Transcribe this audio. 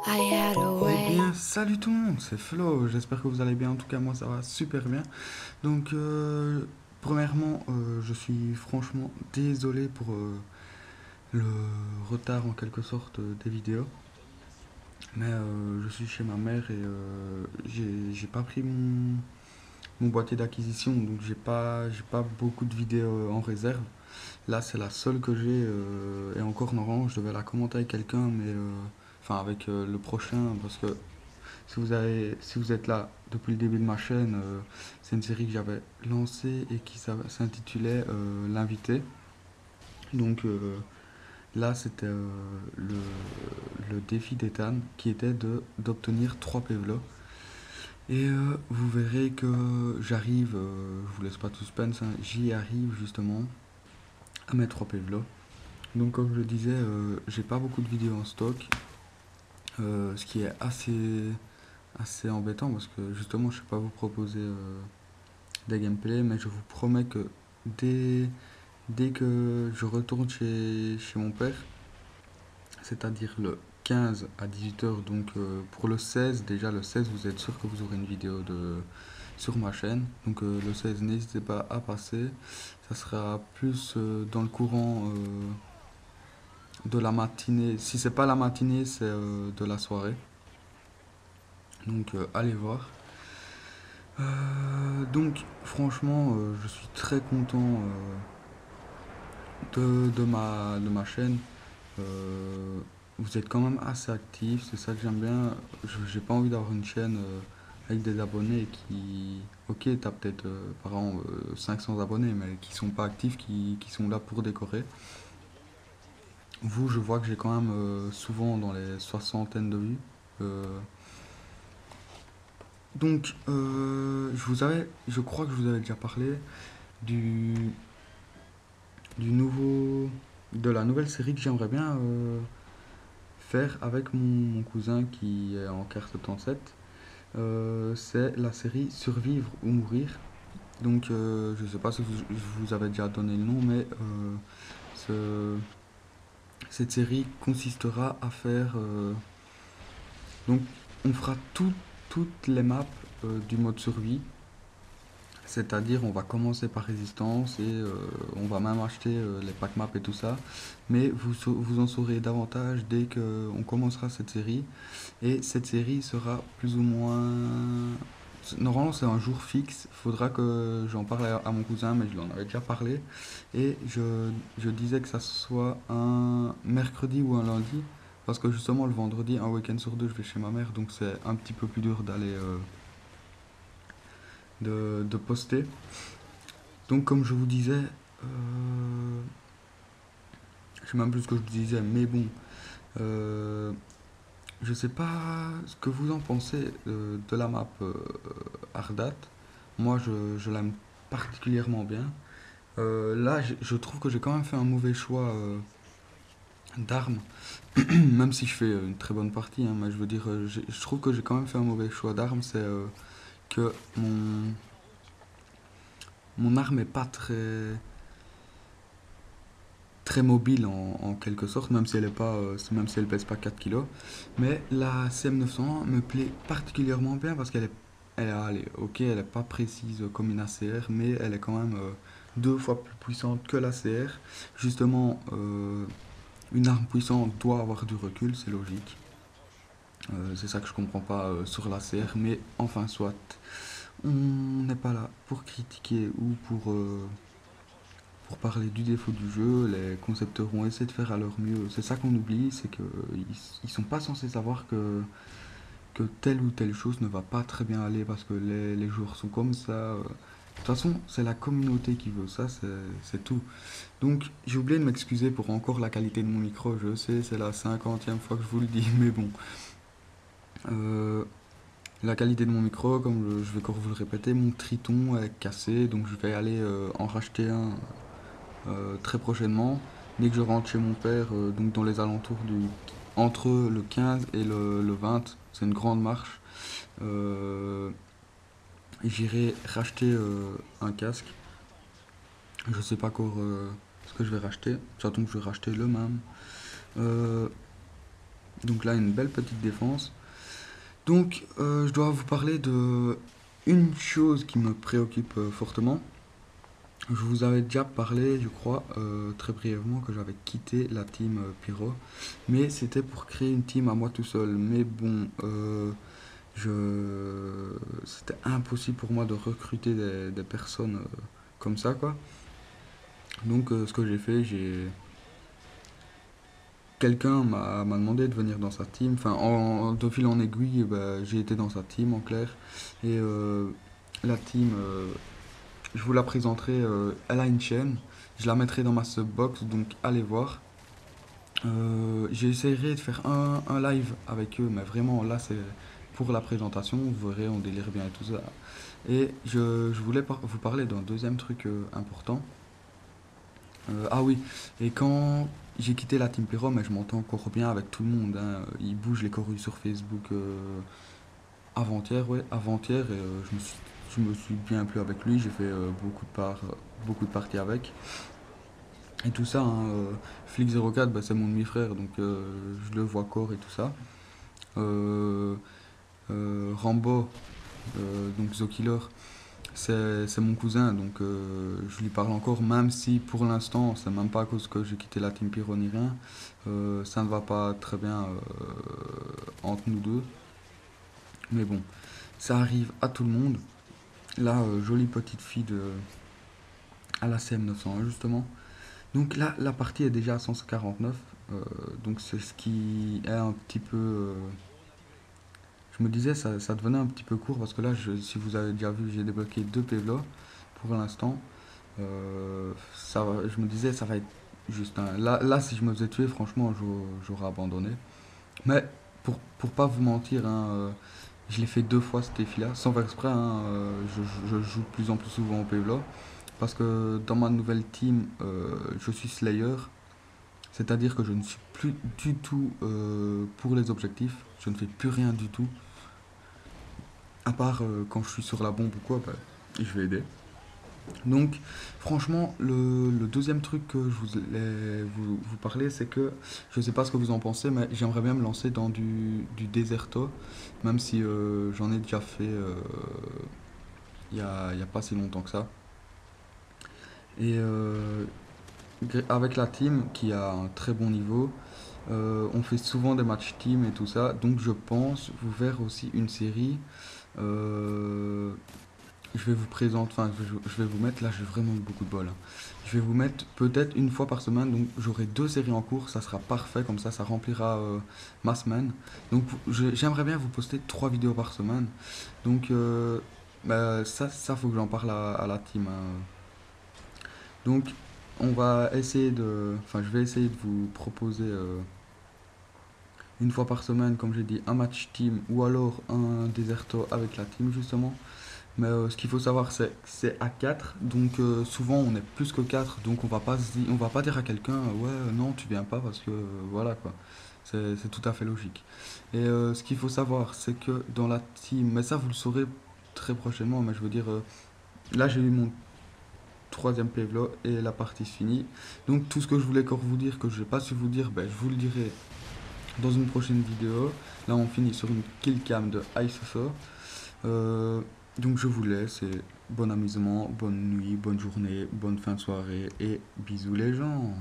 Eh bien, salut tout le monde, c'est Flo, j'espère que vous allez bien, en tout cas moi ça va super bien. Donc, premièrement, je suis franchement désolé pour le retard en quelque sorte des vidéos, mais je suis chez ma mère et j'ai pas pris mon boîtier d'acquisition, donc j'ai pas beaucoup de vidéos en réserve. Là, c'est la seule que j'ai, et encore normalement, je devais la commenter avec quelqu'un, mais enfin avec le prochain, parce que si vous êtes là depuis le début de ma chaîne, c'est une série que j'avais lancée et qui s'intitulait L'invité. Donc là, c'était le défi d'Ethan qui était d'obtenir 3 PVLA. Et vous verrez que j'arrive, je vous laisse pas tout suspense, hein, j'y arrive justement à mes 3 PVLA. Donc comme je le disais, j'ai pas beaucoup de vidéos en stock, ce qui est assez embêtant parce que justement je ne sais pas vous proposer des gameplays, mais je vous promets que dès, dès que je retourne chez mon père, c'est-à-dire le 15 à 18h, donc pour le 16, déjà le 16 vous êtes sûr que vous aurez une vidéo sur ma chaîne, donc le 16 n'hésitez pas à passer, ça sera plus dans le courant de la matinée, si c'est pas la matinée c'est de la soirée, donc allez voir. Donc franchement, je suis très content de ma chaîne. Euh, Vous êtes quand même assez actifs, c'est ça que j'aime bien. J'ai pas envie d'avoir une chaîne avec des abonnés qui... Ok, t'as peut-être par an 500 abonnés, mais qui sont pas actifs, qui sont là pour décorer. Vous, je vois que j'ai quand même souvent dans les soixantaines de vues. Euh, je crois que je vous avais déjà parlé du, de la nouvelle série que j'aimerais bien faire avec mon cousin qui est en carte 77. C'est la série Survivre ou mourir. Donc, je ne sais pas si je vous avais déjà donné le nom, mais ce- cette série consistera à faire. Donc, on fera toutes les maps du mode survie. C'est-à-dire, on va commencer par Résistance et on va même acheter les pack maps et tout ça. Mais vous en saurez davantage dès qu'on commencera cette série. Et cette série sera plus ou moins... Normalement, c'est un jour fixe. Faudra que j'en parle à mon cousin, mais je lui en avais déjà parlé. Et je disais que ça soit un mercredi ou un lundi. Parce que justement, le vendredi, un week-end sur deux, je vais chez ma mère. Donc c'est un petit peu plus dur d'aller... de poster. Donc comme je vous disais... je sais même plus ce que je vous disais, mais bon... euh, je sais pas ce que vous en pensez de la map Ardat. Moi, je l'aime particulièrement bien. Là, je trouve que j'ai quand même fait un mauvais choix d'armes, même si je fais une très bonne partie, hein, mais je veux dire, je trouve que j'ai quand même fait un mauvais choix d'armes. C'est que mon arme est pas très mobile en quelque sorte, même si elle est pas, même si elle pèse pas 4 kilos. Mais la CM901 me plaît particulièrement bien parce ok, elle est pas précise comme une ACR, mais elle est quand même 2 fois plus puissante que l'ACR. Justement, une arme puissante doit avoir du recul, c'est logique. C'est ça que je comprends pas sur l'ACR, mais enfin soit. On n'est pas là pour critiquer ou pour parler du défaut du jeu. Les concepteurs ont essayé de faire à leur mieux. C'est ça qu'on oublie, c'est qu'ils sont pas censés savoir que telle ou telle chose ne va pas très bien aller parce que les joueurs sont comme ça. De toute façon, c'est la communauté qui veut ça, c'est tout. Donc, j'ai oublié de m'excuser pour encore la qualité de mon micro, je sais, c'est la 50e fois que je vous le dis, mais bon. Euh, la qualité de mon micro, comme je vais encore vous le répéter, mon Triton est cassé, donc je vais aller en racheter un très prochainement. Dès que je rentre chez mon père, donc dans les alentours entre le 15 et le 20, c'est une grande marche. Euh, J'irai racheter un casque. Je sais pas encore ce que je vais racheter. Surtout que je vais racheter le même. Euh, Donc là, une belle petite défense. Donc, je dois vous parler de une chose qui me préoccupe fortement. Je vous avais déjà parlé, je crois, très brièvement, que j'avais quitté la team Pyro. Mais c'était pour créer une team à moi tout seul. Mais bon, c'était impossible pour moi de recruter des personnes comme ça, quoi. Donc, ce que j'ai fait, quelqu'un m'a demandé de venir dans sa team. Enfin, de fil en aiguille, bah, j'ai été dans sa team, en clair. Et la team, je vous la présenterai. Elle a une chaîne. Je la mettrai dans ma subbox, donc allez voir. J'essaierai de faire un live avec eux, mais vraiment là c'est pour la présentation, vous verrez, on délire bien et tout ça. Et je voulais vous parler d'un deuxième truc important. Ah oui, et quand j'ai quitté la Team Pyro, mais je m'entends encore bien avec tout le monde, hein. Ils bougent les corus sur Facebook avant-hier, ouais, avant-hier, et je me suis bien plu avec lui, j'ai fait beaucoup de parties avec. Et tout ça, hein, Flick04, bah, c'est mon demi-frère, donc je le vois corps et tout ça. Euh, Rambo, donc The Killer, c'est mon cousin, donc je lui parle encore, même si pour l'instant, c'est même pas à cause que j'ai quitté la Team Pyro ni rien. Ça ne va pas très bien entre nous deux. Mais bon, ça arrive à tout le monde. Là, jolie petite fille à la CM901, justement. Donc là, la partie est déjà à 149. Donc c'est ce qui est un petit peu. Je me disais, ça devenait un petit peu court parce que là, si vous avez déjà vu, j'ai débloqué deux PVLA pour l'instant. Je me disais, ça va être juste un. Là, si je me faisais tuer, franchement, j'aurais abandonné. Mais pour pas vous mentir, hein, je l'ai fait deux fois ce défi-là, sans faire exprès. Hein, je joue de plus en plus souvent au PVLA parce que dans ma nouvelle team, je suis Slayer. C'est-à-dire que je ne suis plus du tout pour les objectifs. Je ne fais plus rien du tout. À part quand je suis sur la bombe ou quoi, bah, je vais aider. Donc, franchement, le deuxième truc que je voulais vous parler, c'est que je ne sais pas ce que vous en pensez, mais j'aimerais bien me lancer dans du Deserto, même si j'en ai déjà fait il y a pas si longtemps que ça. Et avec la team qui a un très bon niveau, on fait souvent des matchs team et tout ça, donc je pense vous faire aussi une série. euh, je vais vous présenter, enfin je vais vous mettre, là j'ai vraiment eu beaucoup de bol, hein. Je vais vous mettre peut-être une fois par semaine, donc j'aurai deux séries en cours, ça sera parfait, comme ça remplira ma semaine. Donc j'aimerais bien vous poster trois vidéos par semaine. Donc bah, ça faut que j'en parle à la team, hein. Donc on va essayer enfin je vais essayer de vous proposer une fois par semaine, comme j'ai dit, un match team ou alors un déserto avec la team justement. Mais ce qu'il faut savoir, c'est que c'est à 4, donc souvent on est plus que 4, donc on va pas dire à quelqu'un ouais, non, tu viens pas parce que voilà quoi. C'est tout à fait logique. Et ce qu'il faut savoir, c'est que dans la team, mais ça vous le saurez très prochainement, mais je veux dire, là j'ai eu mon troisième playvlog et la partie se finit. Donc tout ce que je voulais encore vous dire, que je n'ai pas su vous dire, ben, je vous le dirai dans une prochaine vidéo. Là on finit sur une kill cam de ISSO. Euh, donc je vous laisse et bon amusement, bonne nuit, bonne journée, bonne fin de soirée et bisous les gens.